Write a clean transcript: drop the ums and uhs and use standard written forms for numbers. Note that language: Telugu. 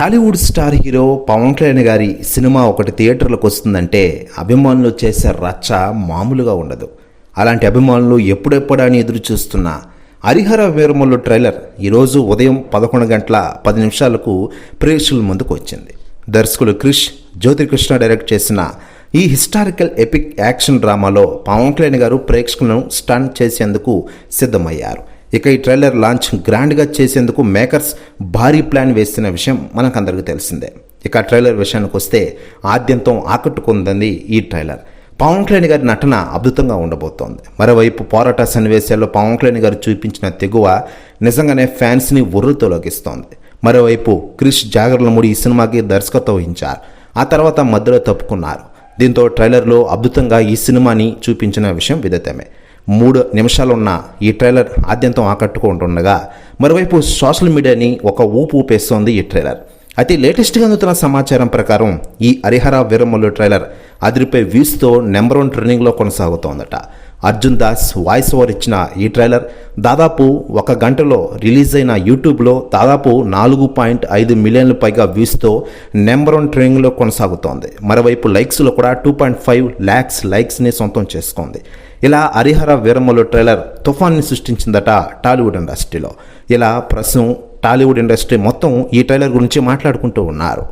టాలీవుడ్ స్టార్ హీరో పవన్ కళ్యాణ్ గారి సినిమా ఒకటి థియేటర్లకు వస్తుందంటే అభిమానులు చేసే రచ్చ మామూలుగా ఉండదు. అలాంటి అభిమానులు ఎప్పుడెప్పుడా అని ఎదురు చూస్తున్న హరిహర వీరమల్లు ట్రైలర్ ఈరోజు ఉదయం 11:10 ప్రేక్షకుల ముందుకు వచ్చింది. దర్శకులు క్రిష్ జ్యోతికృష్ణ డైరెక్ట్ చేసిన ఈ హిస్టారికల్ ఎపిక్ యాక్షన్ డ్రామాలో పవన్ కళ్యాణ్ గారు ప్రేక్షకులను స్టన్ చేసేందుకు సిద్ధమయ్యారు. ఇక ఈ ట్రైలర్ లాంచ్ గ్రాండ్గా చేసేందుకు మేకర్స్ భారీ ప్లాన్ వేసిన విషయం మనకందరికీ తెలిసిందే. ఇక ట్రైలర్ విషయానికి వస్తే ఆద్యంతం ఆకట్టుకుంది ఈ ట్రైలర్. పవన్ కళ్యాణ్ గారి నటన అద్భుతంగా ఉండబోతోంది. మరోవైపు పోరాట సన్నివేశాల్లో పవన్ కళ్యాణ్ గారు చూపించిన తెగువ నిజంగానే ఫ్యాన్స్ని ఉర్రుతొలగిస్తోంది. మరోవైపు క్రిష్ జాగర్లమూడి ఈ సినిమాకి దర్శకత్వం వహించారు. ఆ తర్వాత మధ్యలో తప్పుకున్నారు. దీంతో ట్రైలర్లో అద్భుతంగా ఈ సినిమాని చూపించిన విషయం విదితమే. 3 నిమిషాలున్న ఈ ట్రైలర్ ఆద్యంతం ఆకట్టుకుంటుండగా మరోవైపు సోషల్ మీడియాని ఒక ఊపు ఊపేస్తోంది ఈ ట్రైలర్. అయితే లేటెస్ట్గా అందుతున్న సమాచారం ప్రకారం ఈ హరిహర వీరమల్లు ట్రైలర్ అదిరిపోయే వ్యూస్తో నెంబర్ 1 ట్రెండింగ్లో కొనసాగుతోందట. అర్జున్ దాస్ వాయిస్ ఓవర్ ఇచ్చిన ఈ ట్రైలర్ దాదాపు 1 గంటలో రిలీజ్ అయిన యూట్యూబ్లో దాదాపు 4.5 మిలియన్ల పైగా వ్యూస్తో నెంబర్ 1 ట్రెండింగ్లో కొనసాగుతోంది. మరోవైపు లైక్స్లో కూడా 2.5 lakhs లైక్స్ని సొంతం చేసుకుంది. ఇలా హరిహర వీరమల్లు ట్రైలర్ తుఫాన్ని సృష్టించిందట టాలీవుడ్ ఇండస్ట్రీలో. ఇలా ప్రస్తుతం టాలీవుడ్ ఇండస్ట్రీ మొత్తం ఈ ట్రైలర్ గురించి మాట్లాడుకుంటూ ఉన్నారు.